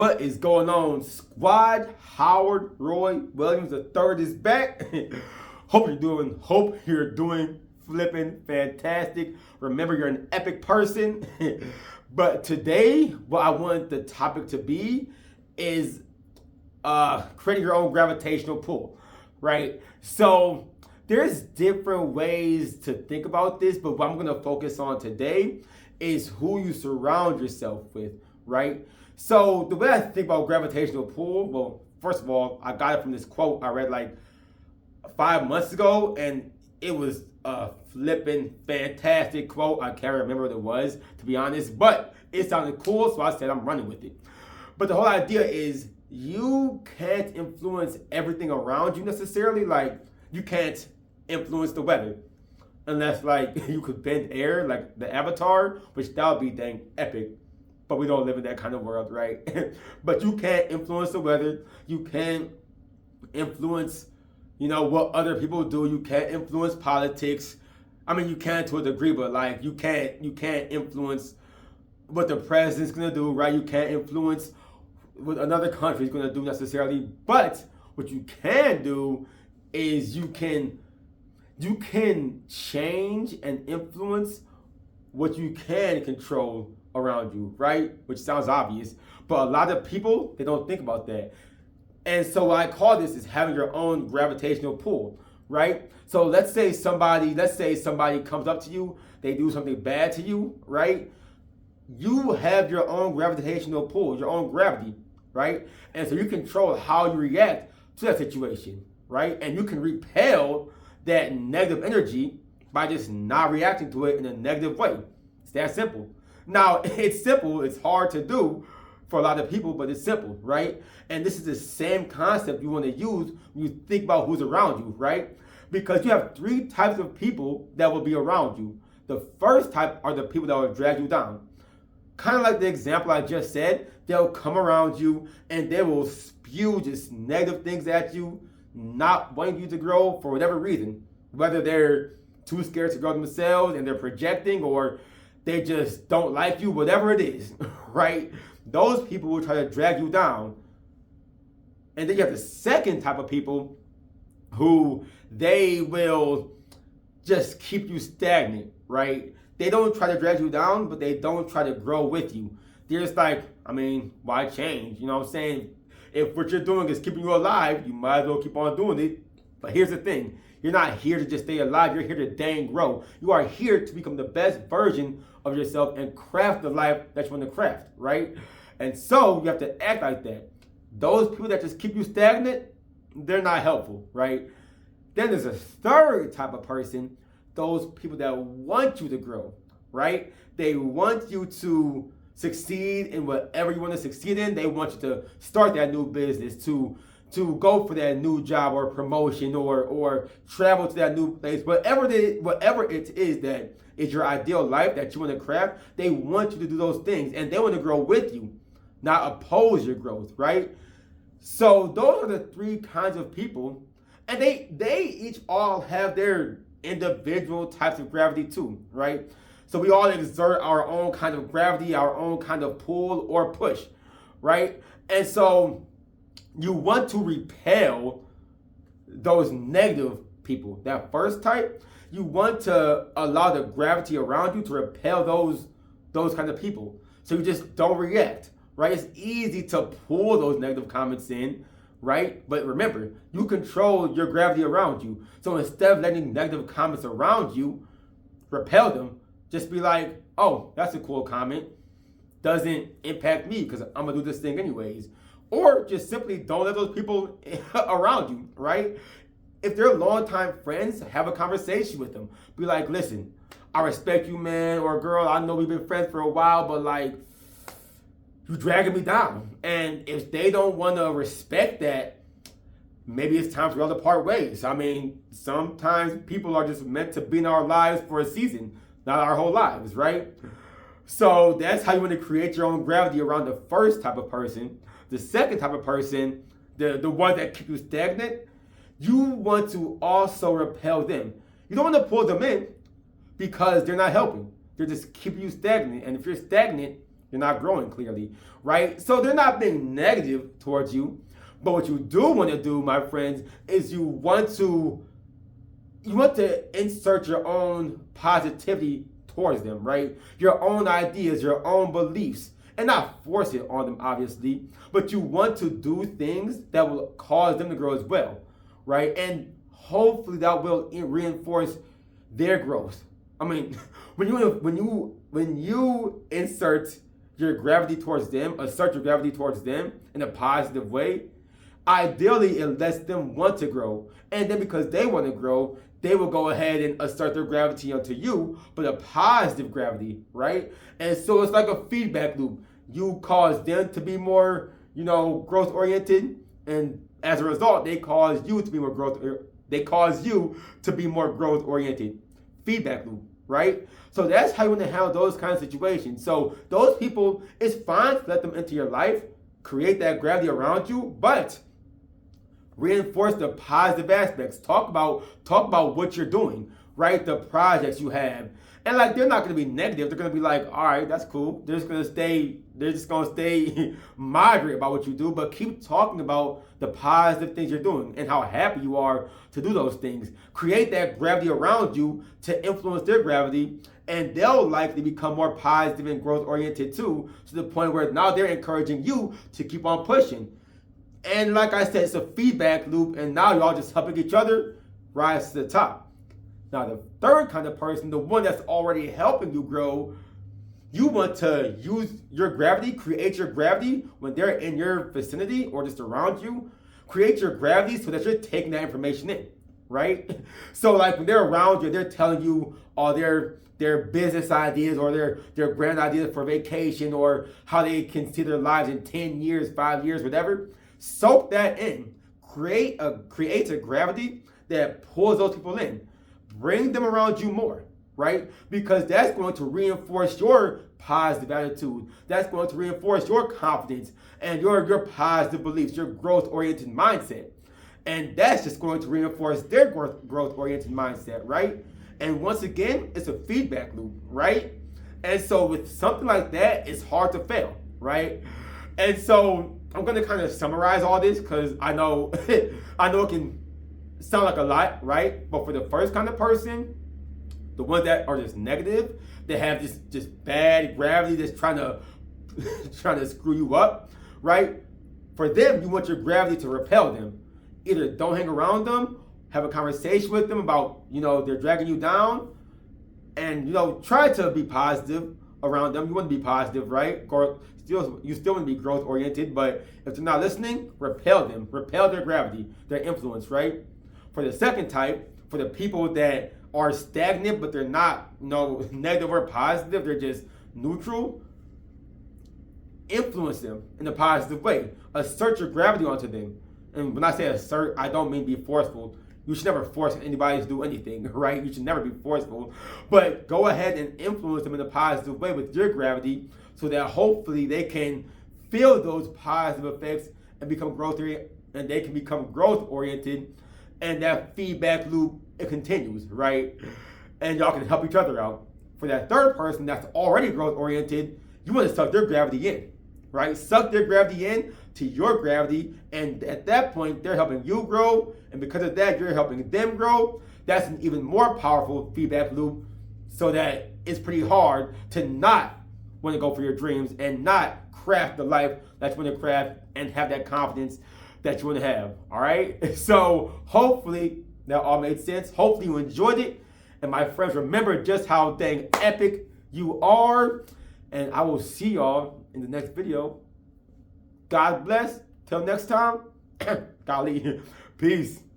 What is going on, squad? Howard Roy Williams the third is back. Hope you're doing flipping fantastic. Remember, you're an epic person. But today, what I want the topic to be is creating your own gravitational pull, right? So there's different ways to think about this, but what I'm gonna focus on today is who you surround yourself with, right? So the way I think about gravitational pull, well, first of all, I got it from this quote I read like 5 months ago, and it was a flipping fantastic quote. I can't remember what it was, to be honest, but it sounded cool, so I said I'm running with it. But the whole idea is you can't influence everything around you necessarily. Like, you can't influence the weather unless, like, you could bend air like the Avatar, which that would be dang epic. But we don't live in that kind of world, right? But you can't influence the weather. You can't influence, what other people do. You can't influence politics. I mean, you can to a degree, but like you can't influence what the president's gonna do, right? You can't influence what another country is gonna do necessarily. But what you can do is you can change and influence what you can control around you, right? Which sounds obvious, but a lot of people, they don't think about that. And so what I call this is having your own gravitational pull, right? So let's say somebody comes up to you, they do something bad to you, right? You have your own gravitational pull, your own gravity, right? And so you control how you react to that situation, right? And you can repel that negative energy by just not reacting to it in a negative way. It's that simple. Now, it's simple, it's hard to do for a lot of people, but it's simple, right? And this is the same concept you want to use when you think about who's around you, right? Because you have 3 types of people that will be around you. The first type are the people that will drag you down. Kind of like the example I just said, they'll come around you and they will spew just negative things at you, not wanting you to grow for whatever reason. Whether they're too scared to grow themselves and they're projecting, or they just don't like you, whatever it is, right? Those people will try to drag you down. And then you have the second type of people who they will just keep you stagnant, right? They don't try to drag you down, but they don't try to grow with you. They're just like, why change? You know what I'm saying? If what you're doing is keeping you alive, you might as well keep on doing it. But here's the thing. You're not here to just stay alive. You're here to dang grow. You are here to become the best version of yourself and craft the life that you want to craft, right? And so you have to act like that. Those people that just keep you stagnant, they're not helpful, right? Then there's a third type of person, those people that want you to grow, right? They want you to succeed in whatever you want to succeed in. They want you to start that new business, to go for that new job or promotion, or travel to that new place, whatever it is that is your ideal life that you want to craft. They want you to do those things, and they want to grow with you, not oppose your growth, right? So those are the 3 kinds of people, and they each all have their individual types of gravity too, right? So we all exert our own kind of gravity, our own kind of pull or push, right? And so you want to repel those negative people. That first type, you want to allow the gravity around you to repel those kind of people. So you just don't react, right? It's easy to pull those negative comments in, right? But remember, you control your gravity around you. So instead of letting negative comments around you repel them, just be like, oh, that's a cool comment. Doesn't impact me because I'm going to do this thing anyways. Or just simply don't let those people around you, right? If they're longtime friends, have a conversation with them. Be like, listen, I respect you, man, or girl, I know we've been friends for a while, but like, you dragging me down. And if they don't want to respect that, maybe it's time for y'all to part ways. Sometimes people are just meant to be in our lives for a season, not our whole lives, right? So that's how you want to create your own gravity around the first type of person. The second type of person, the one that keep you stagnant, you want to also repel them. You don't want to pull them in because they're not helping. They're just keeping you stagnant. And if you're stagnant, You're not growing clearly, right? So they're not being negative towards you. But what you do want to do, my friends, is you want to insert your own positivity towards them, right? Your own ideas, your own beliefs, and not force it on them, obviously. But you want to do things that will cause them to grow as well, right? And hopefully that will reinforce their growth. I mean, when you insert your gravity towards them, assert your gravity towards them in a positive way, ideally it lets them want to grow. And then because they want to grow, they will go ahead and assert their gravity onto you, but a positive gravity, right? And so it's like a feedback loop. You cause them to be more, growth oriented, and as a result, they cause you to be more growth oriented. Feedback loop, right? So that's how you want to handle those kinds of situations. So those people, it's fine to let them into your life, create that gravity around you, but reinforce the positive aspects. Talk about what you're doing, right? The projects you have. And they're not going to be negative. They're going to be like, all right, that's cool. They're just going to stay moderate about what you do, but keep talking about the positive things you're doing and how happy you are to do those things. Create that gravity around you to influence their gravity, and they'll likely become more positive and growth oriented too, to the point where now they're encouraging you to keep on pushing. And like I said, it's a feedback loop, and now y'all just helping each other rise to the top. Now, the third kind of person, the one that's already helping you grow, you want to use your gravity, create your gravity when they're in your vicinity or just around you. Create your gravity so that you're taking that information in, right? So when they're around you, they're telling you all their business ideas or their grand ideas for vacation or how they can see their lives in 10 years, 5 years, whatever. Soak that in. Create a gravity that pulls those people in. Bring them around you more, right? Because that's going to reinforce your positive attitude. That's going to reinforce your confidence and your positive beliefs, your growth-oriented mindset. And that's just going to reinforce their growth-oriented mindset, right? And once again, it's a feedback loop, right? And so with something like that, it's hard to fail, right? And so I'm going to kind of summarize all this because I know it can sound like a lot, right? But for the first kind of person, the ones that are just negative, they have this just bad gravity that's trying to screw you up, right? For them, you want your gravity to repel them. Either don't hang around them, have a conversation with them about, they're dragging you down, and, try to be positive around them. You want to be positive, right? You still want to be growth oriented, but if they're not listening, repel them. Repel their gravity, their influence, right? For the second type, for the people that are stagnant, but they're not, negative or positive, they're just neutral, influence them in a positive way. Assert your gravity onto them. And when I say assert, I don't mean be forceful. You should never force anybody to do anything, right? You should never be forceful. But go ahead and influence them in a positive way with your gravity so that hopefully they can feel those positive effects and become growth oriented. And that feedback loop, it continues, right? And y'all can help each other out. For that third person that's already growth oriented, you want to suck their gravity in, right? Suck their gravity in to your gravity, and at that point, they're helping you grow, and because of that, you're helping them grow. That's an even more powerful feedback loop, so that it's pretty hard to not want to go for your dreams and not craft the life that you want to craft and have that confidence that you want to have, all right? So hopefully that all made sense. Hopefully you enjoyed it. And my friends, remember just how dang epic you are. And I will see y'all in the next video. God bless. Till next time. Golly. Peace.